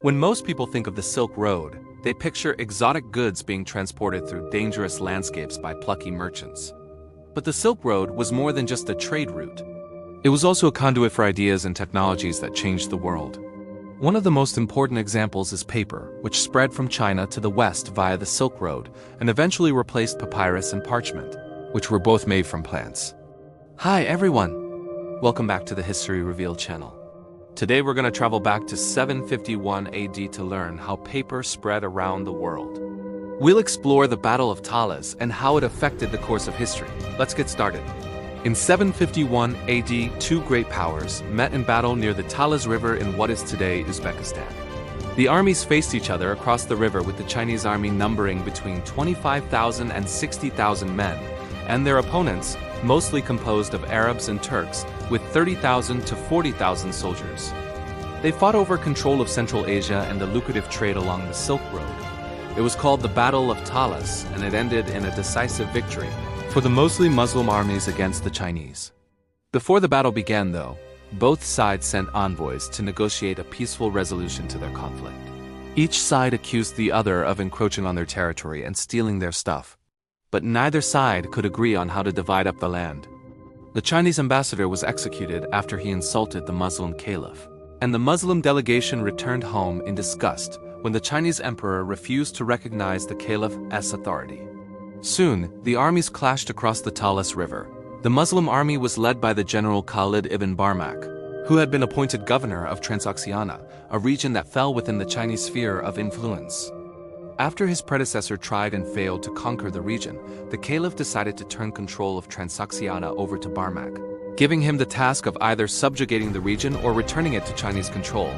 When most people think of the Silk Road, they picture exotic goods being transported through dangerous landscapes by plucky merchants. But the Silk Road was more than just a trade route. It was also a conduit for ideas and technologies that changed the world. One of the most important examples is paper, which spread from China to the West via the Silk Road and eventually replaced papyrus and parchment, which were both made from plants. Hi everyone! Welcome back to the History Revealed channel. Today we're going to travel back to 751 AD to learn how paper spread around the world. We'll explore the Battle of Talas and how it affected the course of history. Let's get started. In 751 AD, two great powers met in battle near the Talas River in what is today Uzbekistan. The armies faced each other across the river, with the Chinese army numbering between 25,000 and 60,000 men, and their opponents, mostly composed of Arabs and Turks, with 30,000 to 40,000 soldiers. They fought over control of Central Asia and the lucrative trade along the Silk Road. It was called the Battle of Talas, and it ended in a decisive victory for the mostly Muslim armies against the Chinese. Before the battle began, though, both sides sent envoys to negotiate a peaceful resolution to their conflict. Each side accused the other of encroaching on their territory and stealing their stuff, but neither side could agree on how to divide up the land. The Chinese ambassador was executed after he insulted the Muslim caliph, and the Muslim delegation returned home in disgust when the Chinese emperor refused to recognize the caliph's authority. Soon, the armies clashed across the Talas River. The Muslim army was led by the general Khalid ibn Barmak, who had been appointed governor of Transoxiana, a region that fell within the Chinese sphere of influence. After his predecessor tried and failed to conquer the region, the caliph decided to turn control of Transoxiana over to Barmak, giving him the task of either subjugating the region or returning it to Chinese control,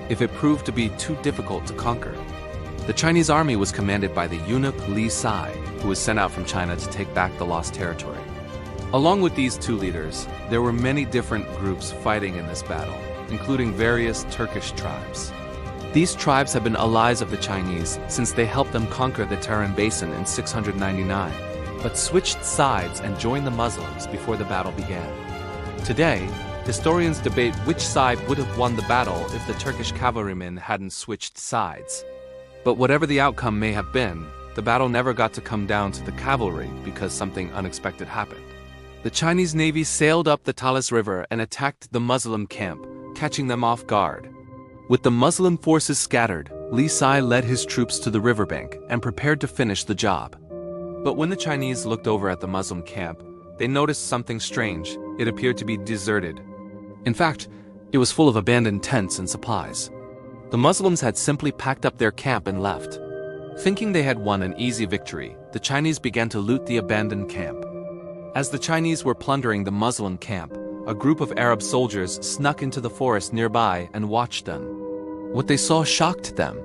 if it proved to be too difficult to conquer. The Chinese army was commanded by the eunuch Li Sai, who was sent out from China to take back the lost territory. Along with these two leaders, there were many different groups fighting in this battle, including various Turkish tribes. These tribes had been allies of the Chinese since they helped them conquer the Tarim Basin in 699, but switched sides and joined the Muslims before the battle began. Today, historians debate which side would have won the battle if the Turkish cavalrymen hadn't switched sides. But whatever the outcome may have been, the battle never got to come down to the cavalry because something unexpected happened. The Chinese navy sailed up the Talas River and attacked the Muslim camp, catching them off guard. With the Muslim forces scattered, Li Sai led his troops to the riverbank and prepared to finish the job. But when the Chinese looked over at the Muslim camp, they noticed something strange. It appeared to be deserted. In fact, it was full of abandoned tents and supplies. The Muslims had simply packed up their camp and left. Thinking they had won an easy victory, the Chinese began to loot the abandoned camp. As the Chinese were plundering the Muslim camp, a group of Arab soldiers snuck into the forest nearby and watched them. What they saw shocked them.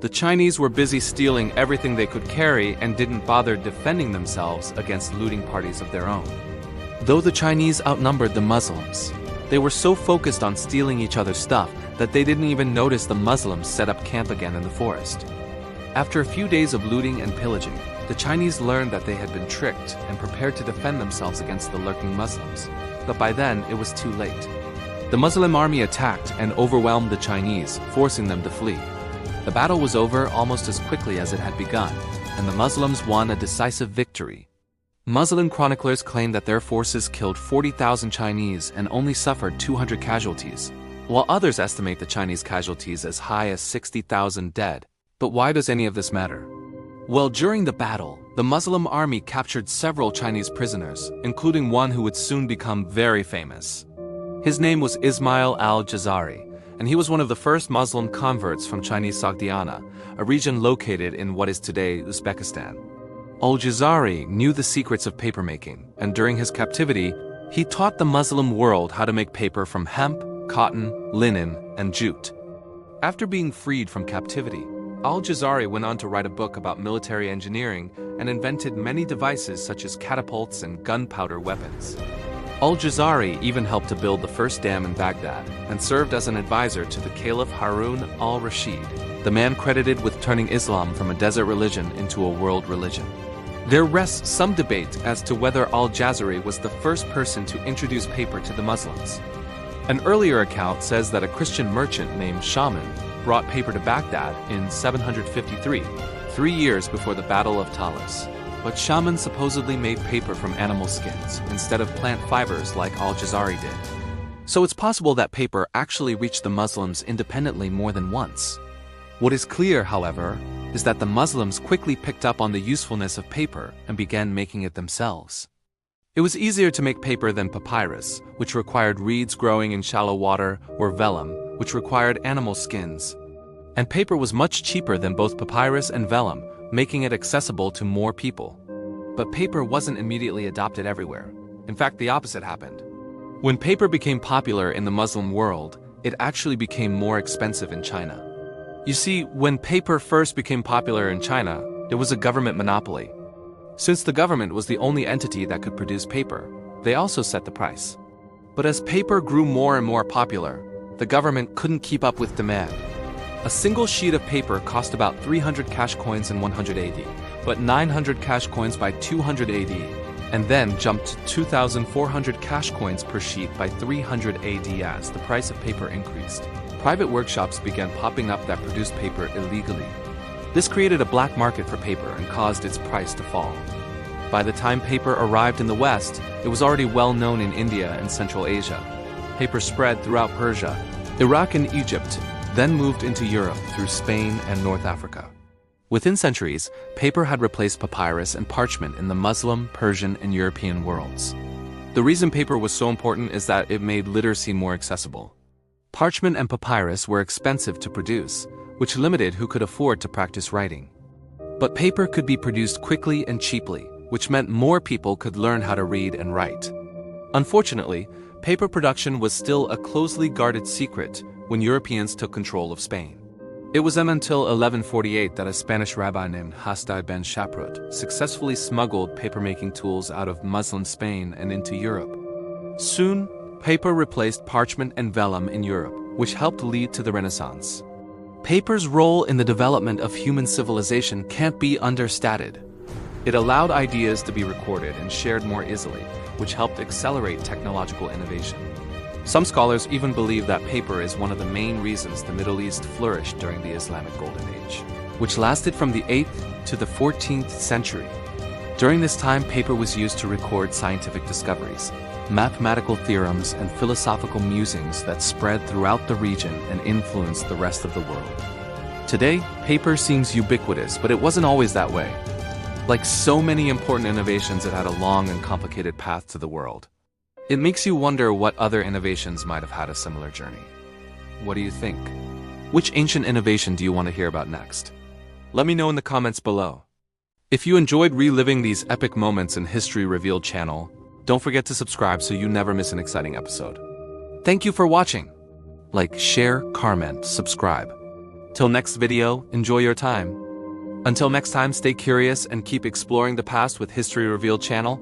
The Chinese were busy stealing everything they could carry and didn't bother defending themselves against looting parties of their own. Though the Chinese outnumbered the Muslims, they were so focused on stealing each other's stuff that they didn't even notice the Muslims set up camp again in the forest. After a few days of looting and pillaging, the Chinese learned that they had been tricked and prepared to defend themselves against the lurking Muslims. But by then, it was too late. The Muslim army attacked and overwhelmed the Chinese, forcing them to flee. The battle was over almost as quickly as it had begun, and the Muslims won a decisive victory. Muslim chroniclers claim that their forces killed 40,000 Chinese and only suffered 200 casualties, while others estimate the Chinese casualties as high as 60,000 dead. But why does any of this matter? Well, during the battle, the Muslim army captured several Chinese prisoners, including one who would soon become very famous. His name was Ismail al-Jazari, and he was one of the first Muslim converts from Chinese Sogdiana, a region located in what is today Uzbekistan. Al-Jazari knew the secrets of papermaking, and during his captivity, he taught the Muslim world how to make paper from hemp, cotton, linen, and jute. After being freed from captivity, Al-Jazari went on to write a book about military engineering and invented many devices such as catapults and gunpowder weapons. Al-Jazari even helped to build the first dam in Baghdad and served as an advisor to the Caliph Harun al-Rashid, the man credited with turning Islam from a desert religion into a world religion. There rests some debate as to whether al-Jazari was the first person to introduce paper to the Muslims. An earlier account says that a Christian merchant named Shaman brought paper to Baghdad in 753, 3 years before the Battle of Talas. But shamans supposedly made paper from animal skins instead of plant fibers like Al-Jazari did. So it's possible that paper actually reached the Muslims independently more than once. What is clear, however, is that the Muslims quickly picked up on the usefulness of paper and began making it themselves. It was easier to make paper than papyrus, which required reeds growing in shallow water, or vellum, which required animal skins. And paper was much cheaper than both papyrus and vellum, making it accessible to more people. But paper wasn't immediately adopted everywhere. In fact, the opposite happened. When paper became popular in the Muslim world, it actually became more expensive in China. You see, when paper first became popular in China, it was a government monopoly. Since the government was the only entity that could produce paper, they also set the price. But as paper grew more and more popular, the government couldn't keep up with demand. A single sheet of paper cost about 300 cash coins in 100 AD, but 900 cash coins by 200 AD, and then jumped to 2,400 cash coins per sheet by 300 AD as the price of paper increased. Private workshops began popping up that produced paper illegally. This created a black market for paper and caused its price to fall. By the time paper arrived in the West, it was already well known in India and Central Asia. Paper spread throughout Persia, Iraq and Egypt, then moved into Europe through Spain and North Africa. Within centuries, paper had replaced papyrus and parchment in the Muslim, Persian, and European worlds. The reason paper was so important is that it made literacy more accessible. Parchment and papyrus were expensive to produce, which limited who could afford to practice writing. But paper could be produced quickly and cheaply, which meant more people could learn how to read and write. Unfortunately, paper production was still a closely guarded secret when Europeans took control of Spain. It was until 1148 that a Spanish rabbi named Hasdai ben Shaprut successfully smuggled papermaking tools out of Muslim Spain and into Europe. Soon, paper replaced parchment and vellum in Europe, which helped lead to the Renaissance. Paper's role in the development of human civilization can't be understated. It allowed ideas to be recorded and shared more easily, which helped accelerate technological innovation. Some scholars even believe that paper is one of the main reasons the Middle East flourished during the Islamic Golden Age, which lasted from the 8th to the 14th century. During this time, paper was used to record scientific discoveries, mathematical theorems, and philosophical musings that spread throughout the region and influenced the rest of the world. Today, paper seems ubiquitous, but it wasn't always that way. Like so many important innovations, it had a long and complicated path to the world. It makes you wonder what other innovations might have had a similar journey. What do you think? Which ancient innovation do you want to hear about next? Let me know in the comments below. If you enjoyed reliving these epic moments in History Revealed channel, don't forget to subscribe so you never miss an exciting episode. Thank you for watching. Like, share, comment, subscribe. Till next video, enjoy your time. Until next time, stay curious and keep exploring the past with History Revealed channel.